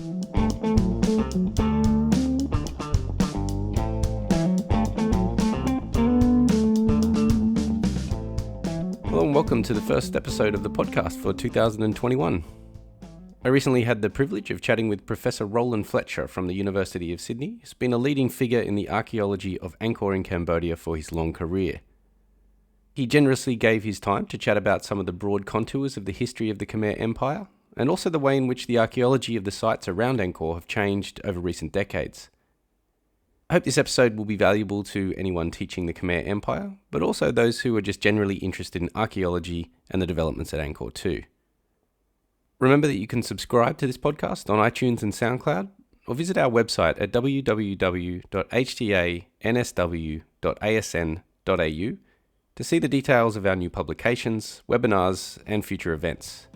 Hello and welcome to the first episode of the podcast for 2021. I recently had the privilege of chatting with Professor Roland Fletcher from the University of Sydney. He's been a leading figure in the archaeology of Angkor in Cambodia for his long career. He generously gave his time to chat about some of the broad contours of the history of the Khmer Empire, and also the way in which the archaeology of the sites around Angkor have changed over recent decades. I hope this episode will be valuable to anyone teaching the Khmer Empire, but also those who are just generally interested in archaeology and the developments at Angkor too. Remember that you can subscribe to this podcast on iTunes and SoundCloud, or visit our website at www.htansw.asn.au to see the details of our new publications, webinars, and future events.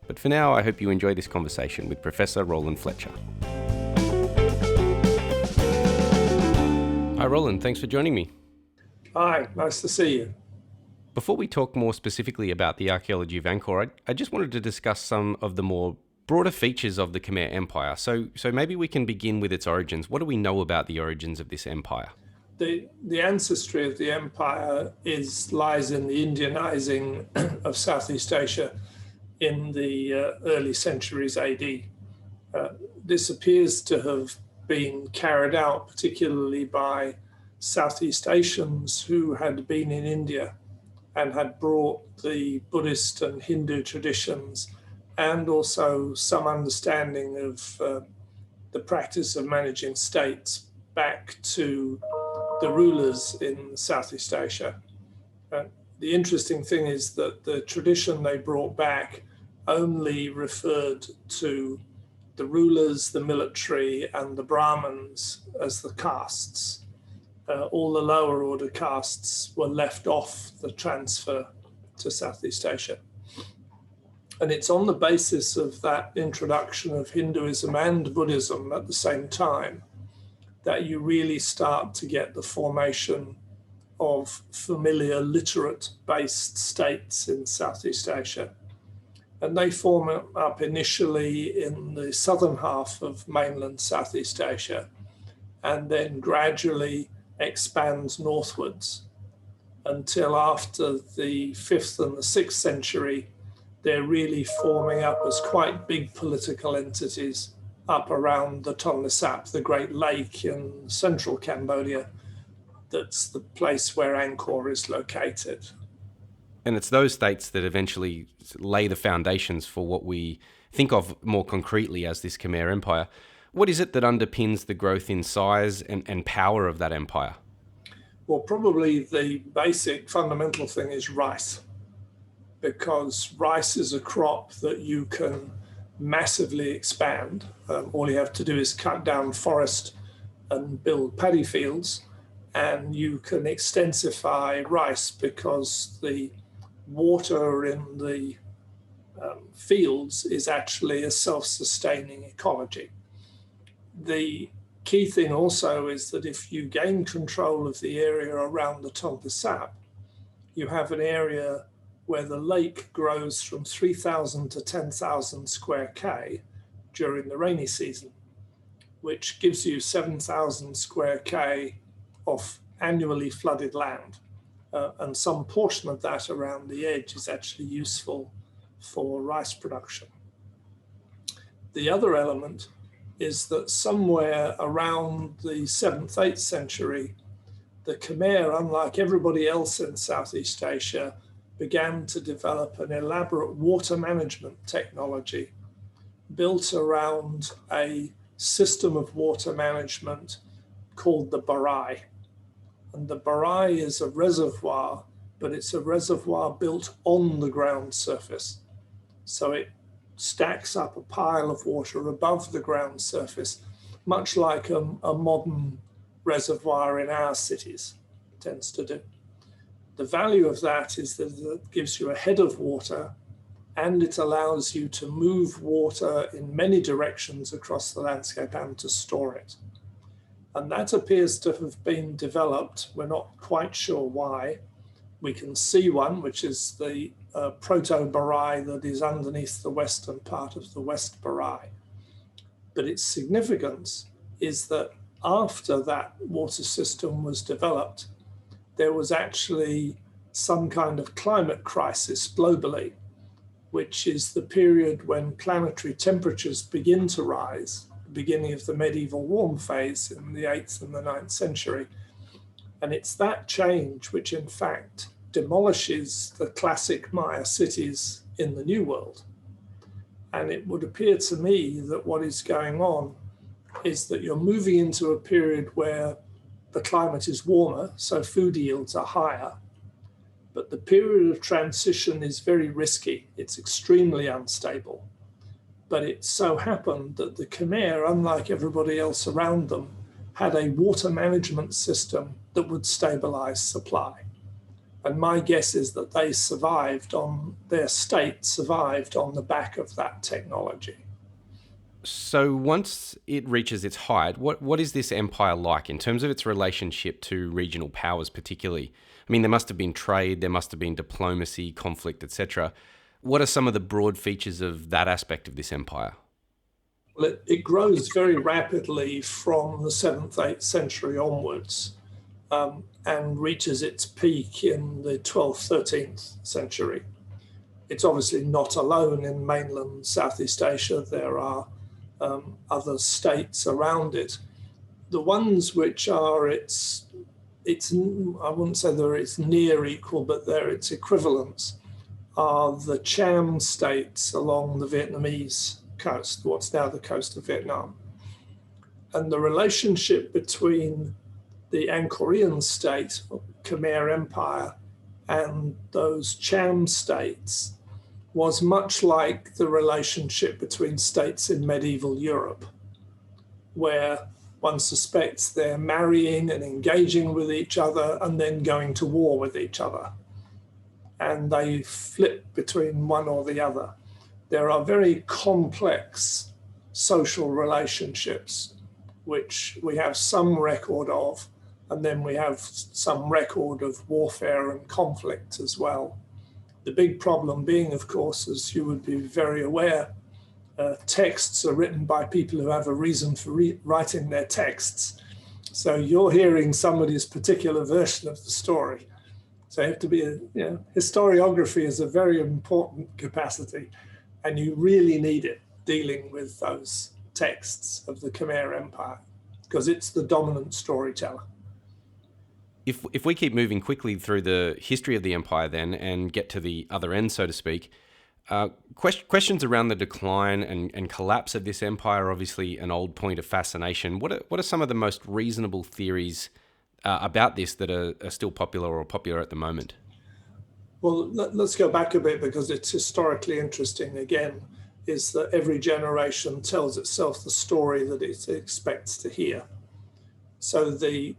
But for now, I hope you enjoy this conversation with Professor Roland Fletcher. Hi Roland, thanks for joining me. Hi, nice to see you. Before we talk more specifically about the archaeology of Angkor, I just wanted to discuss some of the more broader features of the Khmer Empire. So maybe we can begin with its origins. What do we know about the origins of this empire? The ancestry of the empire lies in the Indianizing of Southeast Asia in the early centuries AD. This appears to have been carried out particularly by Southeast Asians who had been in India and had brought the Buddhist and Hindu traditions and also some understanding of the practice of managing states back to the rulers in Southeast Asia. The interesting thing is that the tradition they brought back only referred to the rulers, the military, and the Brahmins as the castes. All the lower order castes were left off the transfer to Southeast Asia. And it's on the basis of that introduction of Hinduism and Buddhism at the same time that you really start to get the formation of familiar literate-based states in Southeast Asia. And they form up initially in the southern half of mainland Southeast Asia and then gradually expands northwards until after the 5th and the 6th century, they're really forming up as quite big political entities up around the Tonle Sap, the Great Lake in central Cambodia. That's the place where Angkor is located. And it's those states that eventually lay the foundations for what we think of more concretely as this Khmer Empire. What is it that underpins the growth in size and power of that empire? Well, probably the basic fundamental thing is rice, because rice is a crop that you can massively expand. All you have to do is cut down forest and build paddy fields, and you can extensify rice because the water in the fields is actually a self-sustaining ecology. The key thing also is that if you gain control of the area around the Tonle Sap, you have an area where the lake grows from 3,000 to 10,000 square K during the rainy season, which gives you 7,000 square K of annually flooded land. And some portion of that around the edge is actually useful for rice production. The other element is that somewhere around the 7th, 8th century, the Khmer, unlike everybody else in Southeast Asia, began to develop an elaborate water management technology built around a system of water management called the barai. And the barai is a reservoir, but it's a reservoir built on the ground surface. So it stacks up a pile of water above the ground surface, much like a modern reservoir in our cities tends to do. The value of that is that it gives you a head of water and it allows you to move water in many directions across the landscape and to store it. And that appears to have been developed. We're not quite sure why. We can see one, which is the proto-Barai that is underneath the western part of the West Barai. But its significance is that after that water system was developed, there was actually some kind of climate crisis globally, which is the period when planetary temperatures begin to rise, the beginning of the medieval warm phase in the 8th and the 9th century. And it's that change which, in fact, demolishes the classic Maya cities in the New World. And it would appear to me that what is going on is that you're moving into a period where the climate is warmer, so food yields are higher. But the period of transition is very risky. It's extremely unstable. But it so happened that the Khmer, unlike everybody else around them, had a water management system that would stabilize supply. And my guess is that they survived on, their state survived on the back of that technology. So once it reaches its height, what is this empire like in terms of its relationship to regional powers particularly? I mean, there must have been trade, there must have been diplomacy, conflict, etc. What are some of the broad features of that aspect of this empire? Well, it grows very rapidly from the 7th, 8th century onwards. And reaches its peak in the 12th, 13th century. It's obviously not alone in mainland Southeast Asia. There are other states around it. The ones which are its I wouldn't say they're its near equal, but they're its equivalents, are the Cham states along the Vietnamese coast, what's now the coast of Vietnam. And the relationship between the Angkorian state, Khmer Empire, and those Cham states was much like the relationship between states in medieval Europe, where one suspects they're marrying and engaging with each other and then going to war with each other. And they flip between one or the other. There are very complex social relationships, which we have some record of, and then we have some record of warfare and conflict as well. The big problem being, of course, as you would be very aware, texts are written by people who have a reason for writing their texts. So you're hearing somebody's particular version of the story. So you have to be, historiography is a very important capacity, and you really need it dealing with those texts of the Khmer Empire, because it's the dominant storyteller. If we keep moving quickly through the history of the empire then and get to the other end, so to speak, questions around the decline and collapse of this empire are obviously an old point of fascination. What are some of the most reasonable theories about this that are still popular at the moment? Well, let's go back a bit, because it's historically interesting again, is that every generation tells itself the story that it expects to hear. So the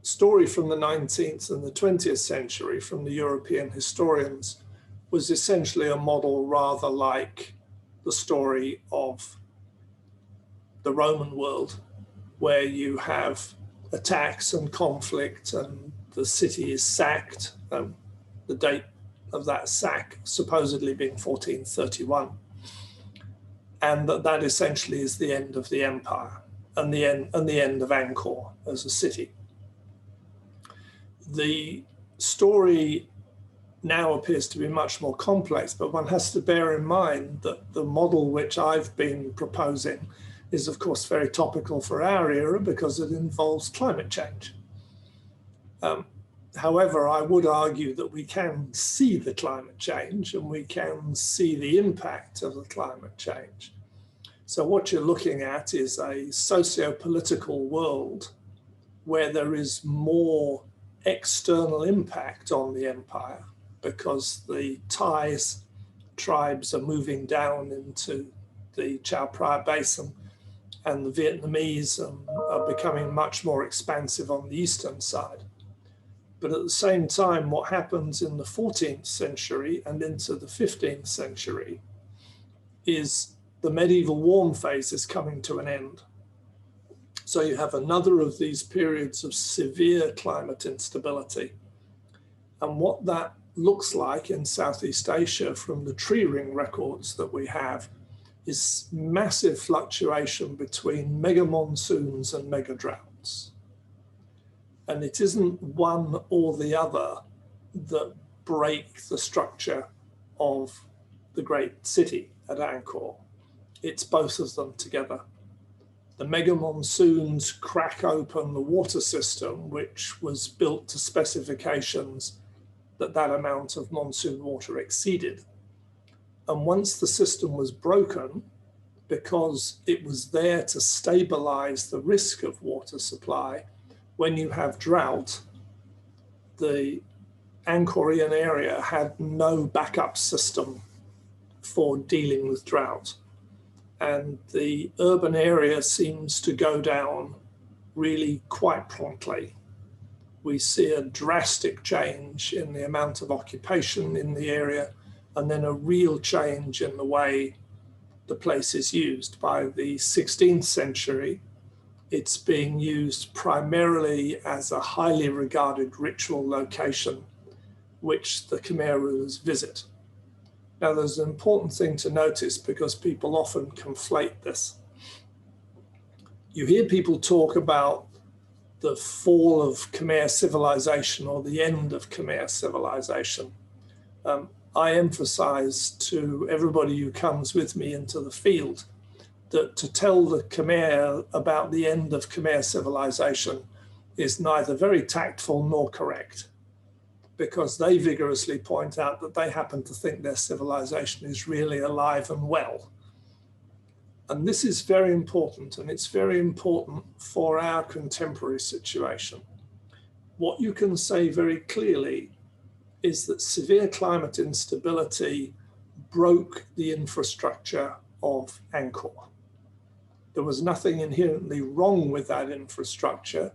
story from the 19th and the 20th century from the European historians was essentially a model rather like the story of the Roman world, where you have attacks and conflict and the city is sacked, the date of that sack supposedly being 1431. And that essentially is the end of the empire and the end of Angkor as a city. The story now appears to be much more complex, but one has to bear in mind that the model which I've been proposing is, of course, very topical for our era because it involves climate change. However, I would argue that we can see the climate change and we can see the impact of the climate change. So what you're looking at is a socio-political world where there is more external impact on the empire because the Thai tribes are moving down into the Chao Phraya Basin, and the Vietnamese are becoming much more expansive on the eastern side. But at the same time, what happens in the 14th century and into the 15th century is the medieval warm phase is coming to an end. So you have another of these periods of severe climate instability. And what that looks like in Southeast Asia from the tree ring records that we have is massive fluctuation between mega monsoons and mega droughts. And it isn't one or the other that break the structure of the great city at Angkor. It's both of them together. The mega monsoons crack open the water system, which was built to specifications that amount of monsoon water exceeded. And once the system was broken, because it was there to stabilize the risk of water supply, when you have drought, the Angkorian area had no backup system for dealing with drought. And the urban area seems to go down really quite promptly. We see a drastic change in the amount of occupation in the area, and then a real change in the way the place is used. By the 16th century, it's being used primarily as a highly regarded ritual location, which the Khmer rulers visit. Now, there's an important thing to notice because people often conflate this. You hear people talk about the fall of Khmer civilization or the end of Khmer civilization. I emphasize to everybody who comes with me into the field that to tell the Khmer about the end of Khmer civilization is neither very tactful nor correct, because they vigorously point out that they happen to think their civilization is really alive and well. And this is very important, and it's very important for our contemporary situation. What you can say very clearly is that severe climate instability broke the infrastructure of Angkor. There was nothing inherently wrong with that infrastructure.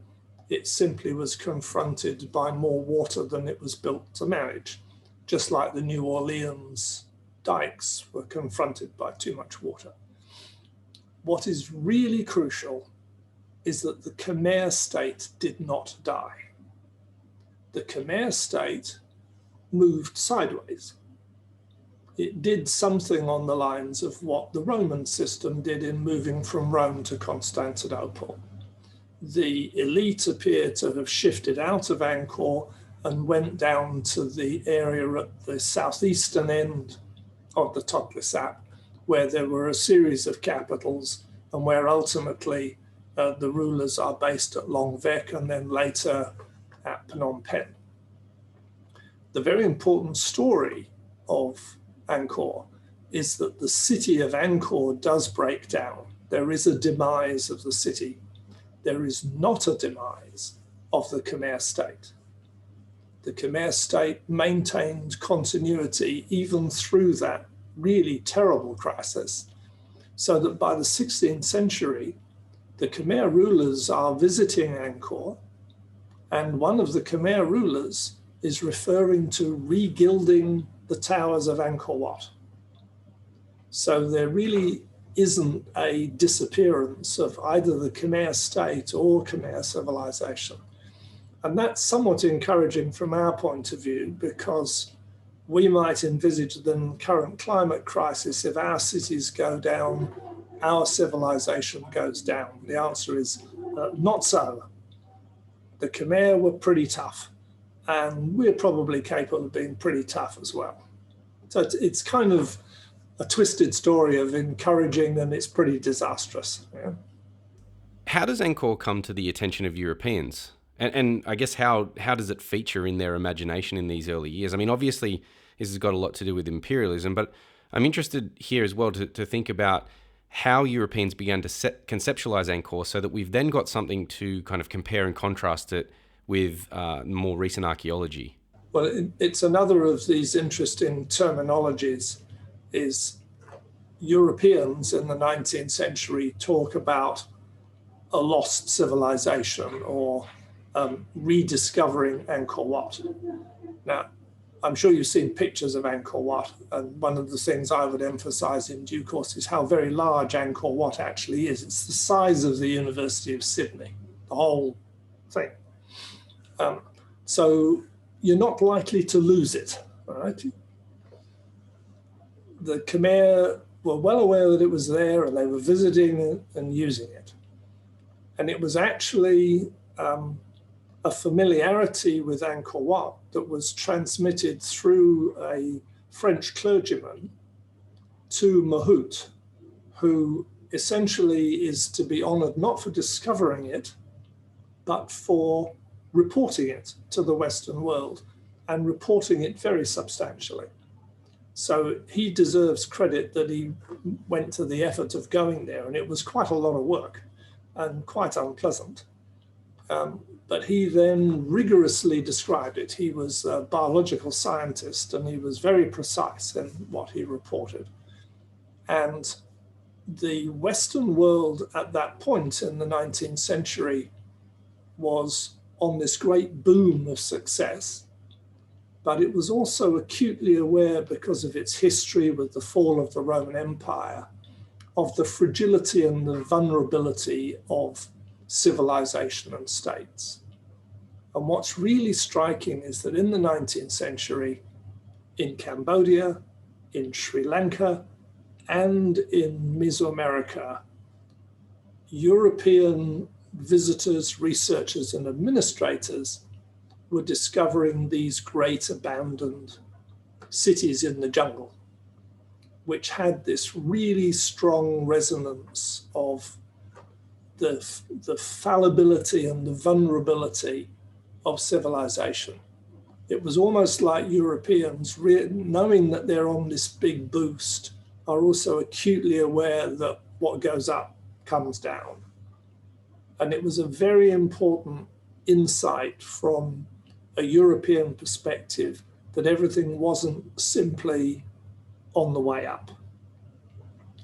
It simply was confronted by more water than it was built to manage, just like the New Orleans dikes were confronted by too much water. What is really crucial is that the Khmer state did not die. The Khmer state moved sideways. It did something on the lines of what the Roman system did in moving from Rome to Constantinople. The elite appear to have shifted out of Angkor and went down to the area at the southeastern end of the Totli Sap, where there were a series of capitals and where ultimately the rulers are based at Long Vec and then later at Phnom Penh. The very important story of Angkor is that the city of Angkor does break down. There is a demise of the city. There is not a demise of the Khmer state. The Khmer state maintained continuity even through that really terrible crisis, so that by the 16th century, the Khmer rulers are visiting Angkor, and one of the Khmer rulers is referring to regilding the towers of Angkor Wat. So there really isn't a disappearance of either the Khmer state or Khmer civilization. And that's somewhat encouraging from our point of view, because we might envisage the current climate crisis: if our cities go down, our civilization goes down. The answer is not so. The Khmer were pretty tough, and we're probably capable of being pretty tough as well. So it's kind of a twisted story of encouraging, and it's pretty disastrous. Yeah? How does Angkor come to the attention of Europeans? And I guess how does it feature in their imagination in these early years? I mean, obviously, this has got a lot to do with imperialism, but I'm interested here as well to think about how Europeans began to conceptualize Angkor so that we've then got something to kind of compare and contrast it with more recent archaeology. Well, it's another of these interesting terminologies. Is Europeans in the 19th century talk about a lost civilization or rediscovering Angkor Wat. Now, I'm sure you've seen pictures of Angkor Wat, and one of the things I would emphasize in due course is how very large Angkor Wat actually is. It's the size of the University of Sydney, the whole thing. So you're not likely to lose it, all right? The Khmer were well aware that it was there, and they were visiting it and using it. And it was actually a familiarity with Angkor Wat that was transmitted through a French clergyman to Mahout, who essentially is to be honored not for discovering it, but for reporting it to the Western world, and reporting it very substantially. So he deserves credit that he went to the effort of going there, and it was quite a lot of work and quite unpleasant. But he then rigorously described it. He was a biological scientist, and he was very precise in what he reported. And the Western world at that point in the 19th century was on this great boom of success, but it was also acutely aware, because of its history with the fall of the Roman Empire, of the fragility and the vulnerability of civilization and states. And what's really striking is that in the 19th century, in Cambodia, in Sri Lanka, and in Mesoamerica, European visitors, researchers, and administrators were discovering these great abandoned cities in the jungle, which had this really strong resonance of the fallibility and the vulnerability of civilization. It was almost like Europeans, knowing that they're on this big boost, are also acutely aware that what goes up comes down. And it was a very important insight from a European perspective that everything wasn't simply on the way up.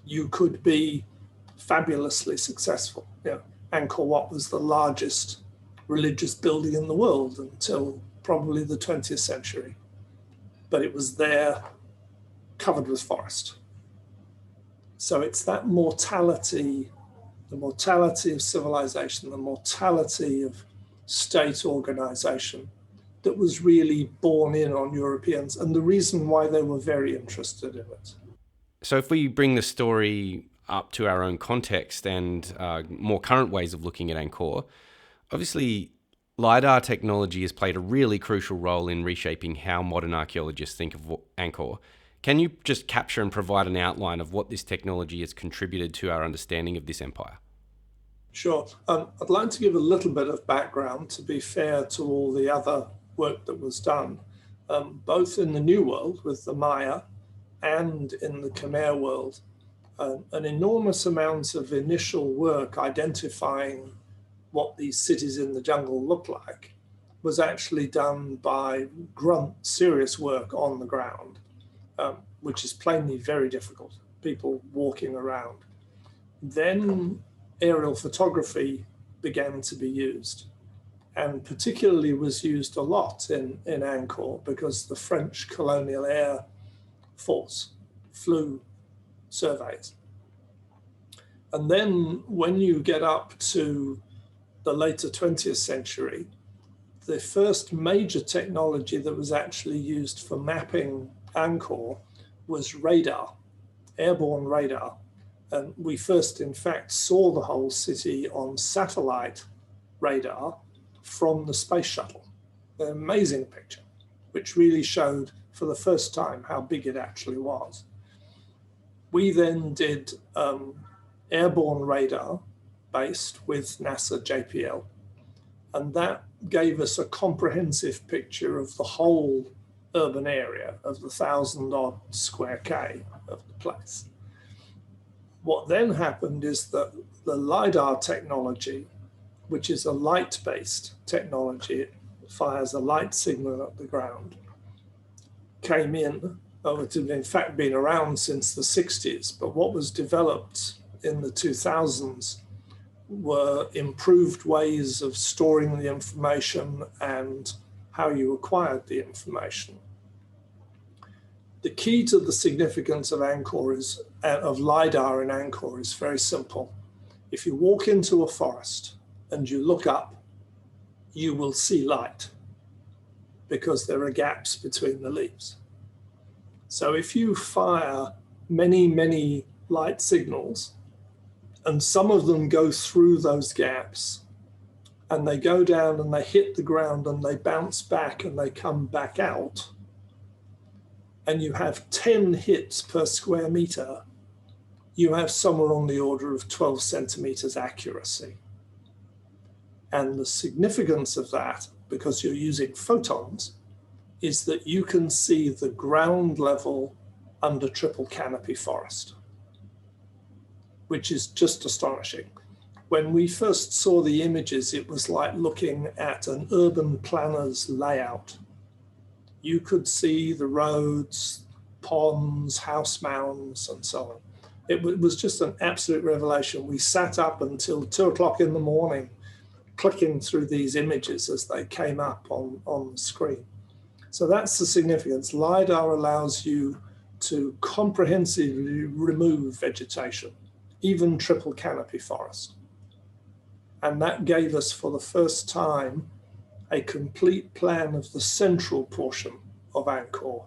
You could be fabulously successful. Angkor Wat was the largest religious building in the world until probably the 20th century, but it was there covered with forest. So it's that mortality, the mortality of civilization, the mortality of state organization that was really borne in on Europeans, and the reason why they were very interested in it. So if we bring the story up to our own context and more current ways of looking at Angkor, obviously LiDAR technology has played a really crucial role in reshaping how modern archaeologists think of Angkor. Can you just capture and provide an outline of what this technology has contributed to our understanding of this empire? Sure. I'd like to give a little bit of background to be fair to all the other work that was done, both in the New World with the Maya and in the Khmer world. An enormous amount of initial work identifying what these cities in the jungle look like was actually done by grunt, serious work on the ground, which is plainly very difficult, people walking around. Then aerial photography began to be used, and particularly was used a lot in Angkor because the French colonial air force flew surveys. And then when you get up to the later 20th century, the first major technology that was actually used for mapping Angkor was radar, airborne radar. And we first, in fact, saw the whole city on satellite radar from the space shuttle. An amazing picture, which really showed for the first time how big it actually was. We then did airborne radar based with NASA JPL, and that gave us a comprehensive picture of the whole urban area of the 1,000-odd square K of the place. What then happened is that the LiDAR technology, which is a light-based technology, it fires a light signal at the ground, came in. It had in fact been around since the 60s, but what was developed in the 2000s were improved ways of storing the information and how you acquired the information. The key to the significance of of LiDAR in Angkor is very simple. If you walk into a forest and you look up, you will see light because there are gaps between the leaves. So if you fire many, many light signals, and some of them go through those gaps, and they go down and they hit the ground and they bounce back and they come back out, and you have 10 hits per square meter, you have somewhere on the order of 12 centimeters accuracy. And the significance of that, because you're using photons, is that you can see the ground level under triple canopy forest, which is just astonishing. When we first saw the images, it was like looking at an urban planner's layout. You could see the roads, ponds, house mounds, and so on. It was just an absolute revelation. We sat up until 2 o'clock in the morning, clicking through these images as they came up on the screen. So that's the significance. LiDAR allows you to comprehensively remove vegetation, even triple canopy forest. And that gave us, for the first time, a complete plan of the central portion of Angkor.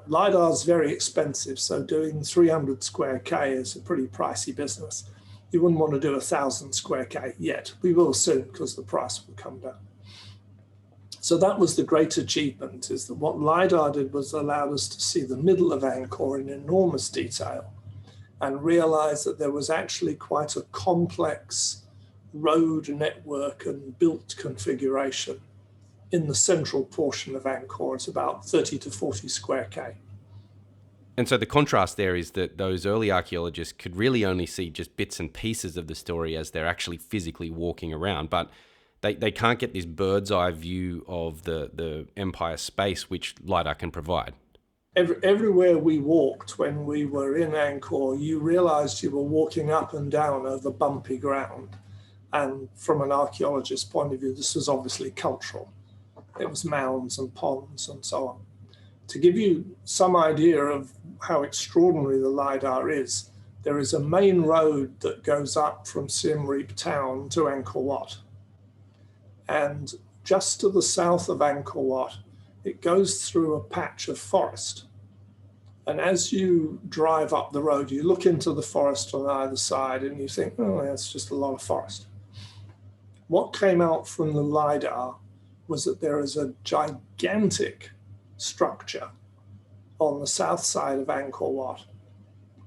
LiDAR is very expensive, so doing 300 square K is a pretty pricey business. You wouldn't want to do 1,000 square K yet. We will soon, because the price will come down. So that was the great achievement, is that what LiDAR did was allowed us to see the middle of Angkor in enormous detail and realize that there was actually quite a complex road network and built configuration in the central portion of Angkor. It's about 30 to 40 square K. And so the contrast there is that those early archaeologists could really only see just bits and pieces of the story as they're actually physically walking around, but they can't get this bird's eye view of the empire space, which LiDAR can provide. Everywhere we walked when we were in Angkor, you realized you were walking up and down over bumpy ground. And from an archaeologist's point of view, this was obviously cultural. It was mounds and ponds and so on. To give you some idea of how extraordinary the LiDAR is, there is a main road that goes up from Siem Reap town to Angkor Wat. And just to the south of Angkor Wat, it goes through a patch of forest. And as you drive up the road, you look into the forest on either side and you think, oh, that's just a lot of forest. What came out from the LiDAR was that there is a gigantic structure on the south side of Angkor Wat,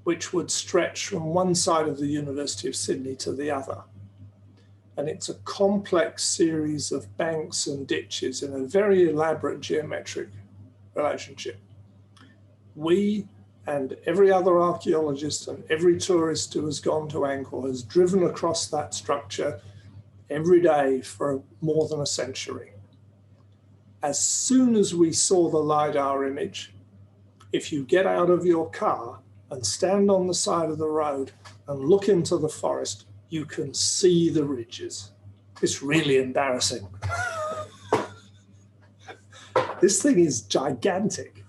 which would stretch from one side of the University of Sydney to the other. And it's a complex series of banks and ditches in a very elaborate geometric relationship. We and every other archaeologist and every tourist who has gone to Angkor has driven across that structure every day for more than a century. As soon as we saw the LiDAR image, if you get out of your car and stand on the side of the road and look into the forest, you can see the ridges. It's really embarrassing. This thing is gigantic,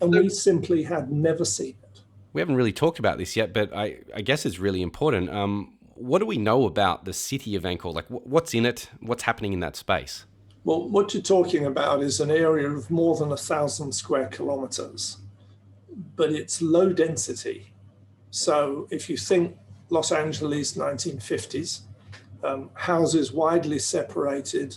and we simply had never seen it. We haven't really talked about this yet, but I guess it's really important. What do we know about the city of Angkor? Like, what's in it? What's happening in that space? Well, what you're talking about is an area of more than 1,000 square kilometers, but it's low density. So if you think Los Angeles 1950s, houses widely separated,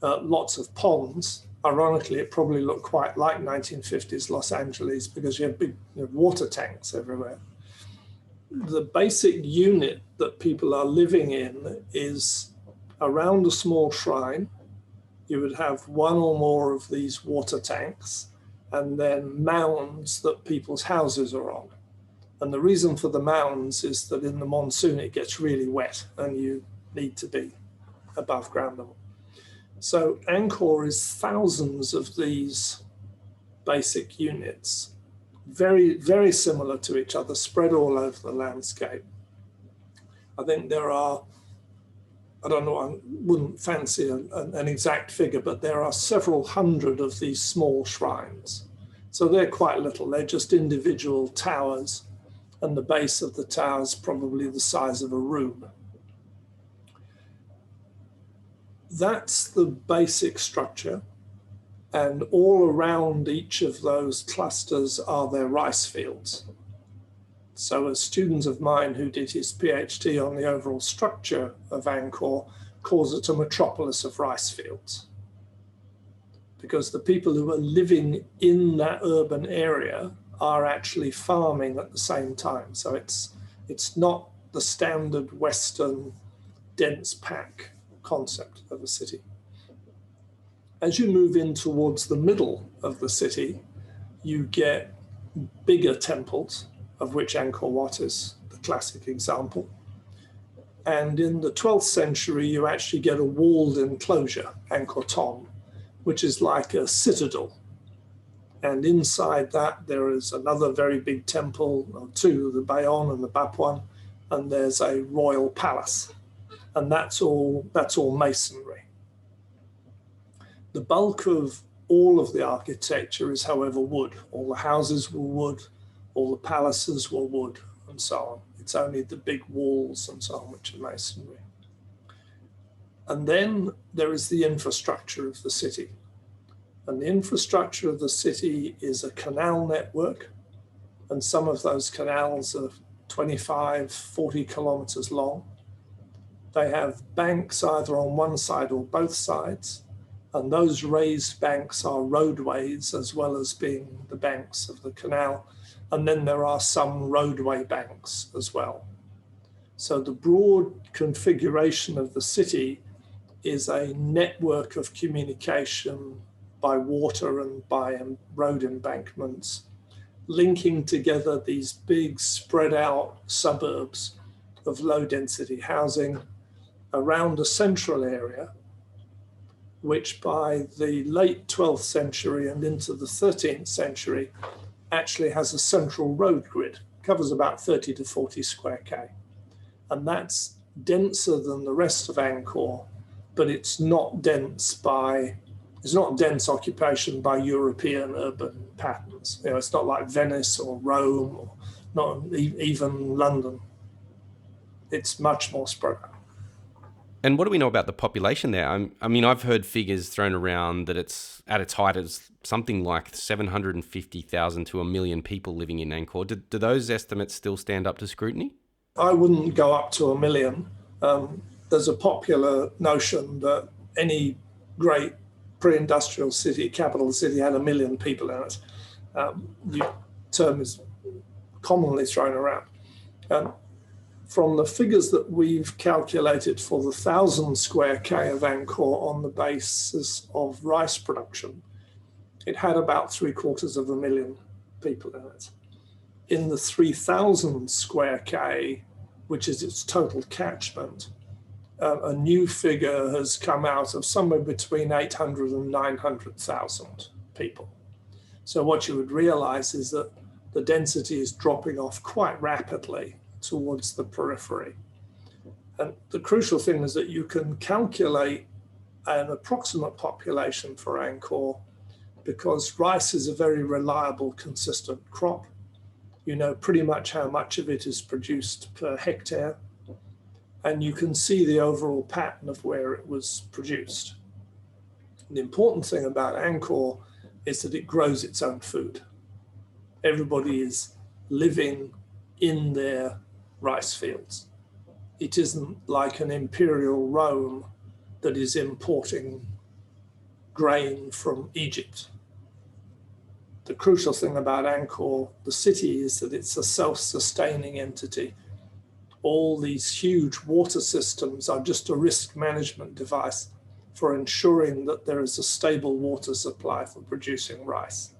lots of ponds. Ironically, it probably looked quite like 1950s Los Angeles because you have big water tanks everywhere. The basic unit that people are living in is around a small shrine. You would have one or more of these water tanks and then mounds that people's houses are on. And the reason for the mounds is that in the monsoon it gets really wet and you need to be above ground level. So Angkor is thousands of these basic units, very, very similar to each other, spread all over the landscape. I think there are, I don't know, I wouldn't fancy an exact figure, but there are several hundred of these small shrines. So they're quite little, they're just individual towers, and the base of the tower is probably the size of a room. That's the basic structure, and all around each of those clusters are their rice fields. So a student of mine who did his PhD on the overall structure of Angkor calls it a metropolis of rice fields, because the people who are living in that urban area are actually farming at the same time. So it's not the standard Western dense pack concept of a city. As you move in towards the middle of the city, you get bigger temples, of which Angkor Wat is the classic example. And in the 12th century, you actually get a walled enclosure, Angkor Thom, which is like a citadel. And inside that, there is another very big temple, or two, the Bayon and the Bapwan, and there's a royal palace. And that's all masonry. The bulk of all of the architecture is, however, wood. All the houses were wood, all the palaces were wood, and so on. It's only the big walls and so on which are masonry. And then there is the infrastructure of the city. And the infrastructure of the city is a canal network. And some of those canals are 25, 40 kilometers long. They have banks either on one side or both sides. And those raised banks are roadways as well as being the banks of the canal. And then there are some roadway banks as well. So the broad configuration of the city is a network of communication by water and by road embankments, linking together these big spread out suburbs of low density housing around a central area, which by the late 12th century and into the 13th century actually has a central road grid, covers about 30 to 40 square K. And that's denser than the rest of Angkor, but it's not dense occupation by European urban patterns. You know, it's not like Venice or Rome or not even London. It's much more spread out. And what do we know about the population there? I mean, I've heard figures thrown around that it's at its height as something like 750,000 to 1 million people living in Angkor. Do those estimates still stand up to scrutiny? I wouldn't go up to 1 million. There's a popular notion that any great pre-industrial city, capital city, had 1 million people in it. The term is commonly thrown around. From the figures that we've calculated for the 1,000 square K of Angkor on the basis of rice production, it had about 750,000 people in it. In the 3,000 square K, which is its total catchment, a new figure has come out of somewhere between 800,000 and 900,000 people. So what you would realize is that the density is dropping off quite rapidly towards the periphery. And the crucial thing is that you can calculate an approximate population for Angkor because rice is a very reliable, consistent crop. You know pretty much how much of it is produced per hectare, and you can see the overall pattern of where it was produced. The important thing about Angkor is that it grows its own food. Everybody is living in their rice fields. It isn't like an imperial Rome that is importing grain from Egypt. The crucial thing about Angkor, the city, is that it's a self-sustaining entity. All these huge water systems are just a risk management device for ensuring that there is a stable water supply for producing rice,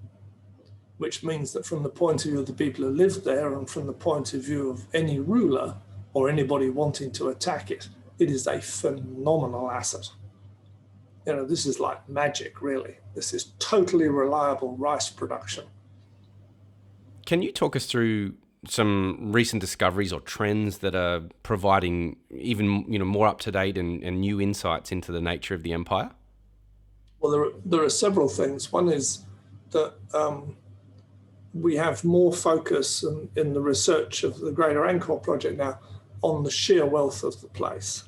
which means that from the point of view of the people who live there and from the point of view of any ruler or anybody wanting to attack it, it is a phenomenal asset. You know, this is like magic, really. This is totally reliable rice production. Can you talk us through some recent discoveries or trends that are providing even more up-to-date and new insights into the nature of the empire? Well, there are several things. One is that we have more focus in the research of the Greater Angkor project now on the sheer wealth of the place.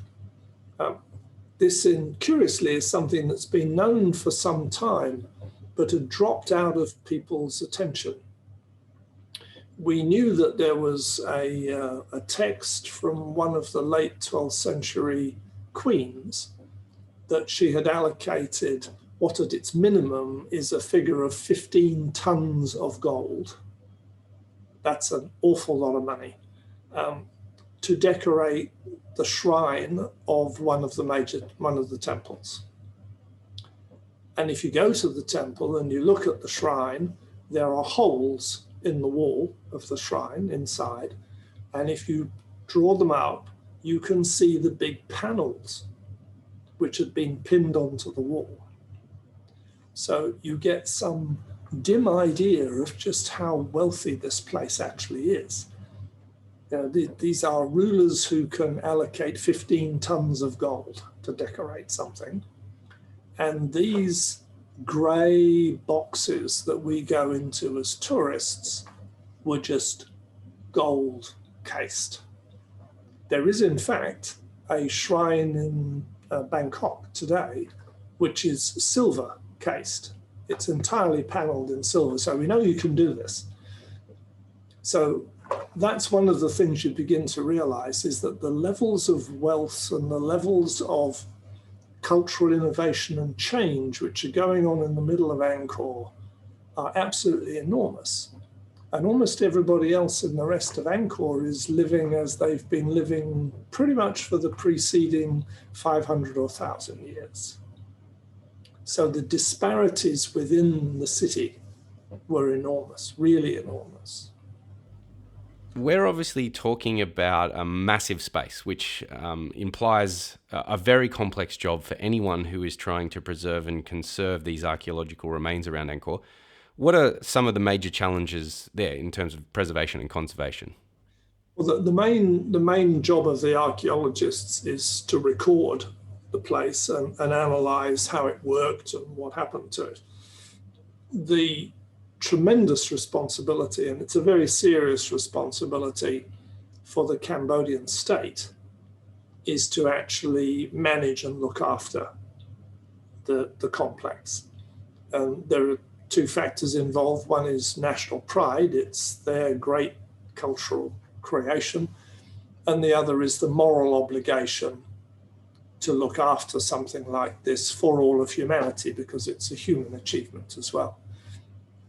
This, curiously, is something that's been known for some time, but had dropped out of people's attention. we knew that there was a text from one of the late 12th century queens that she had allocated what at its minimum is a figure of 15 tons of gold. That's an awful lot of money, to decorate the shrine of one of the temples. And if you go to the temple and you look at the shrine, there are holes in the wall of the shrine inside. And if you draw them out, you can see the big panels which had been pinned onto the wall. So you get some dim idea of just how wealthy this place actually is. These are rulers who can allocate 15 tons of gold to decorate something. And these grey boxes that we go into as tourists were just gold cased. There is, in fact, a shrine in Bangkok today, which is silver cased. It's entirely paneled in silver. So we know you can do this. So that's one of the things you begin to realize, is that the levels of wealth and the levels of cultural innovation and change which are going on in the middle of Angkor are absolutely enormous. And almost everybody else in the rest of Angkor is living as they've been living pretty much for the preceding 500 or 1,000 years. So the disparities within the city were enormous, really enormous. We're obviously talking about a massive space, which implies a very complex job for anyone who is trying to preserve and conserve these archaeological remains around Angkor. What are some of the major challenges there in terms of preservation and conservation? Well, the main job of the archaeologists is to record the place and analyze how it worked and what happened to it. The tremendous responsibility, and it's a very serious responsibility for the Cambodian state, is to actually manage and look after the complex. And there are two factors involved. One is national pride, it's their great cultural creation, and the other is the moral obligation to look after something like this for all of humanity, because it's a human achievement as well.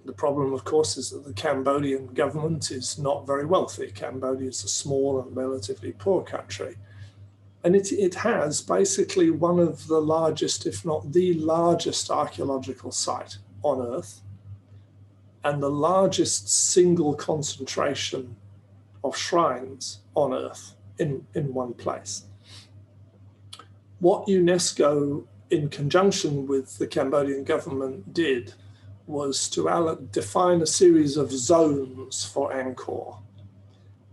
The problem, of course, is that the Cambodian government is not very wealthy. Cambodia is a small and relatively poor country. And it has basically one of the largest, if not the largest, archaeological site on Earth, and the largest single concentration of shrines on Earth in one place. What UNESCO, in conjunction with the Cambodian government, did was to define a series of zones for Angkor.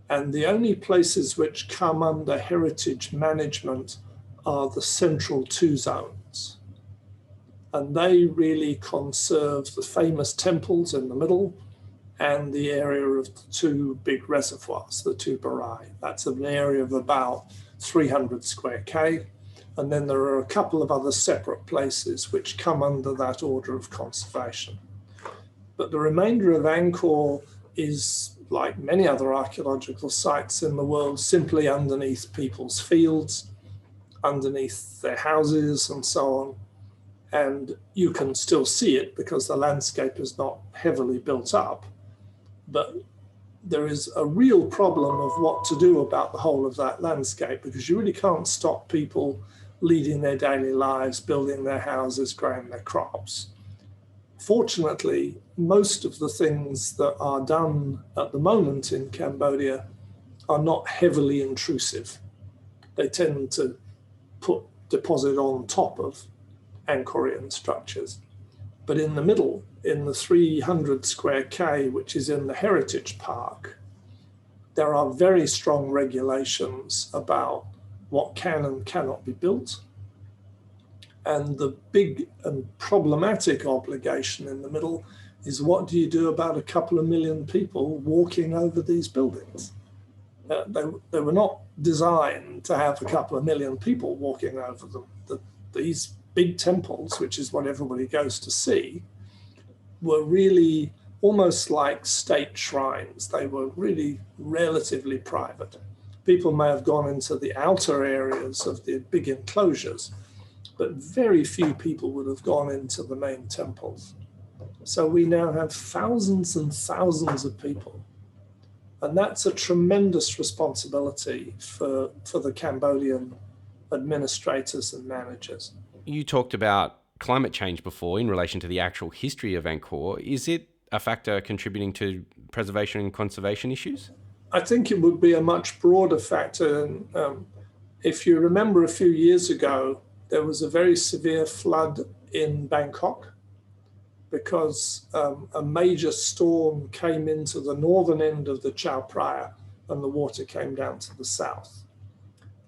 And the only places which come under heritage management are the central two zones. And they really conserve the famous temples in the middle and the area of the two big reservoirs, the two barai. That's an area of about 300 square K. And then there are a couple of other separate places which come under that order of conservation. But the remainder of Angkor is, like many other archaeological sites in the world, simply underneath people's fields, underneath their houses and so on. And you can still see it because the landscape is not heavily built up. But there is a real problem of what to do about the whole of that landscape, because you really can't stop people leading their daily lives, building their houses, growing their crops. Fortunately, most of the things that are done at the moment in Cambodia are not heavily intrusive. They tend to deposit on top of Angkorian structures. But in the middle, in the 300 square K, which is in the Heritage Park, there are very strong regulations about what can and cannot be built. And the big and problematic obligation in the middle is, what do you do about a couple of million people walking over these buildings? They were not designed to have a couple of million people walking over them. These big temples, which is what everybody goes to see, were really almost like state shrines. They were really relatively private. People may have gone into the outer areas of the big enclosures, but very few people would have gone into the main temples. So we now have thousands and thousands of people. And that's a tremendous responsibility for the Cambodian administrators and managers. You talked about climate change before in relation to the actual history of Angkor. Is it a factor contributing to preservation and conservation issues? I think it would be a much broader factor. If you remember a few years ago, there was a very severe flood in Bangkok because a major storm came into the northern end of the Chao Phraya and the water came down to the south.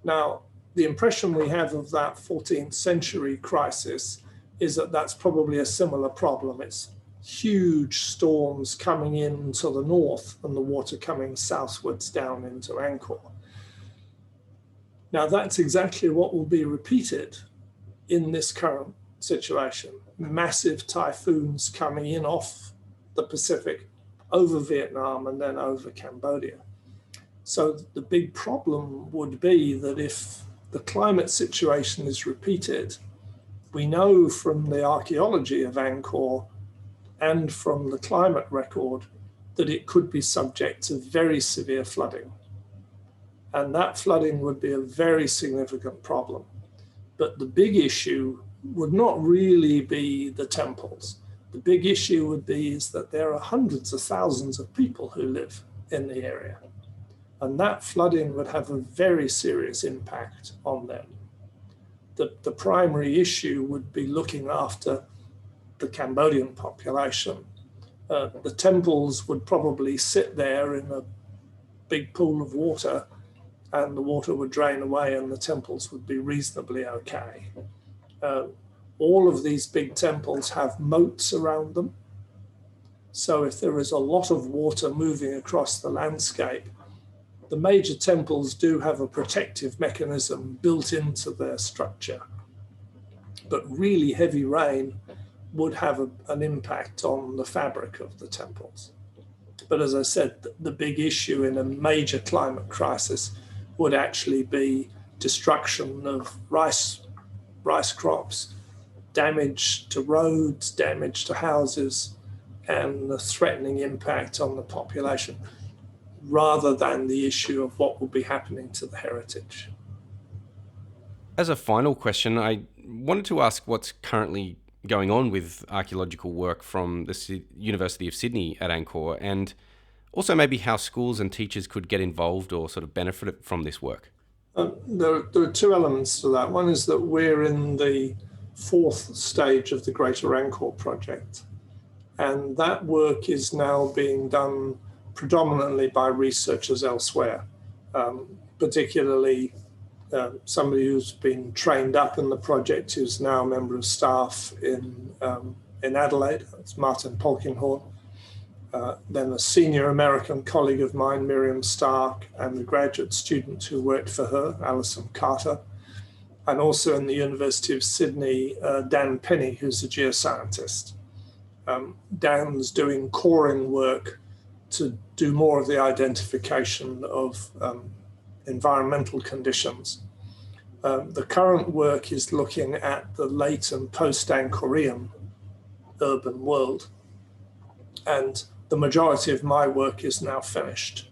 Now, the impression we have of that 14th century crisis is that that's probably a similar problem. It's huge storms coming into the north and the water coming southwards down into Angkor. Now, that's exactly what will be repeated in this current situation. Massive typhoons coming in off the Pacific, over Vietnam and then over Cambodia. So the big problem would be that if the climate situation is repeated, we know from the archaeology of Angkor and from the climate record that it could be subject to very severe flooding. And that flooding would be a very significant problem. But the big issue would not really be the temples. The big issue would be is that there are hundreds of thousands of people who live in the area. And that flooding would have a very serious impact on them. The primary issue would be looking after the Cambodian population. The temples would probably sit there in a big pool of water and the water would drain away and the temples would be reasonably okay. All of these big temples have moats around them. So if there is a lot of water moving across the landscape, the major temples do have a protective mechanism built into their structure. But really heavy rain would have an impact on the fabric of the temples. But as I said, the big issue in a major climate crisis would actually be destruction of rice crops, damage to roads, damage to houses, and the threatening impact on the population, rather than the issue of what will be happening to the heritage. As a final question, I wanted to ask what's currently going on with archaeological work from the University of Sydney at Angkor, and also maybe how schools and teachers could get involved or sort of benefit from this work. There are two elements to that. One is that we're in the fourth stage of the Greater Angkor project, and that work is now being done predominantly by researchers elsewhere, particularly somebody who's been trained up in the project, who's now a member of staff in Adelaide. That's Martin Polkinghorn. Then a senior American colleague of mine, Miriam Stark, and the graduate student who worked for her, Alison Carter. And also in the University of Sydney, Dan Penny, who's a geoscientist. Dan's doing coring work to do more of the identification of environmental conditions. The current work is looking at the late and post-Angkorian urban world. And the majority of my work is now finished.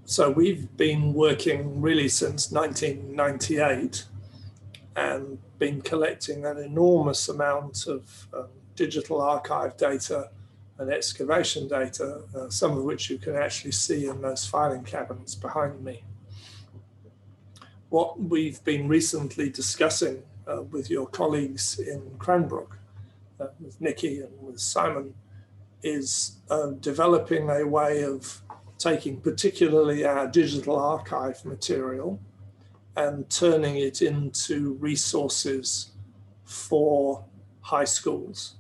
So we've been working really since 1998 and been collecting an enormous amount of digital archive data and excavation data, some of which you can actually see in those filing cabinets behind me. What we've been recently discussing with your colleagues in Cranbrook, with Nikki and with Simon, is developing a way of taking particularly our digital archive material and turning it into resources for high schools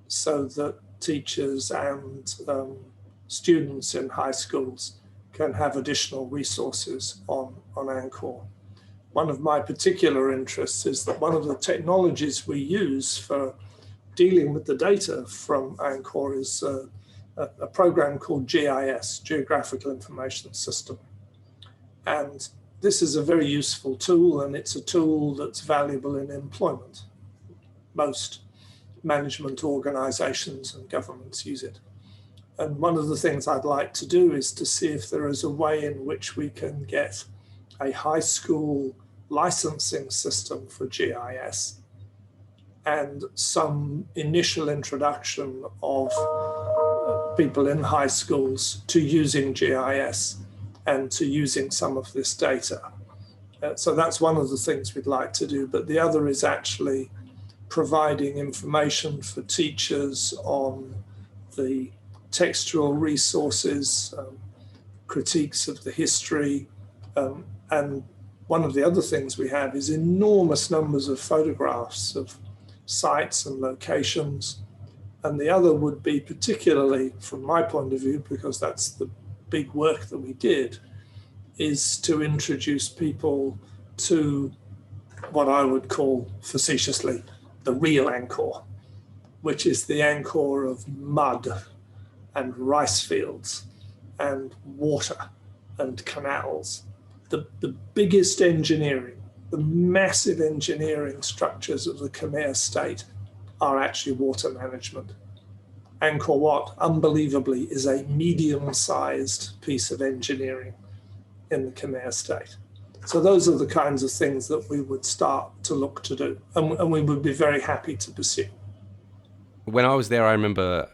so that teachers and students in high schools can have additional resources on Angkor. One of my particular interests is that one of the technologies we use for dealing with the data from Angkor is a program called GIS, Geographical Information System. And this is a very useful tool, and it's a tool that's valuable in employment. Most management organizations and governments use it. And one of the things I'd like to do is to see if there is a way in which we can get a high school licensing system for GIS and some initial introduction of people in high schools to using GIS and to using some of this data. So that's one of the things we'd like to do. But the other is actually providing information for teachers on the textual resources, critiques of the history. And one of the other things we have is enormous numbers of photographs of sites and locations. And the other would be, particularly from my point of view, because that's the big work that we did, is to introduce people to what I would call facetiously the real Angkor, which is the Angkor of mud and rice fields and water and canals. The biggest engineering, the massive engineering structures of the Khmer state are actually water management. Angkor Wat, unbelievably, is a medium-sized piece of engineering in the Khmer state. So those are the kinds of things that we would start to look to do, and we would be very happy to pursue. When I was there, I remember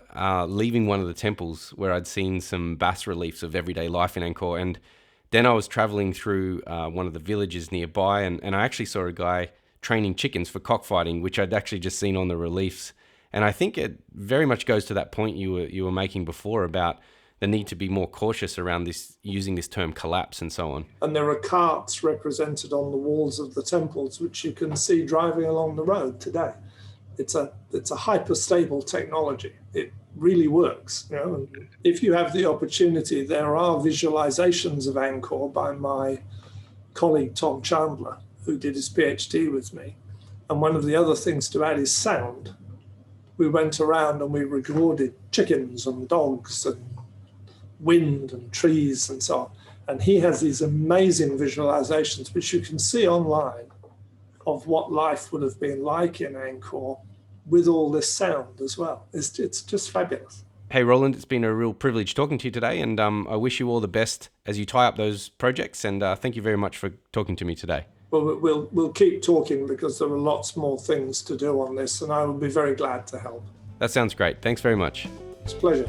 leaving one of the temples where I'd seen some bas-reliefs of everyday life in Angkor, and then I was traveling through one of the villages nearby, and I actually saw a guy training chickens for cockfighting, which I'd actually just seen on the reliefs. And I think it very much goes to that point you were making before about the need to be more cautious around this, using this term collapse and so on. And there are carts represented on the walls of the temples, which you can see driving along the road today. It's a hyper-stable technology. It really works. You know, and if you have the opportunity, there are visualizations of Angkor by my colleague Tom Chandler, who did his PhD with me. And one of the other things to add is sound. We went around and we recorded chickens and dogs and wind and trees and so on. And he has these amazing visualizations, which you can see online, of what life would have been like in Angkor with all this sound as well. It's just fabulous. Hey, Roland, it's been a real privilege talking to you today, and I wish you all the best as you tie up those projects, and thank you very much for talking to me today. Well, we'll keep talking because there are lots more things to do on this, and I will be very glad to help. That sounds great. Thanks very much. It's a pleasure.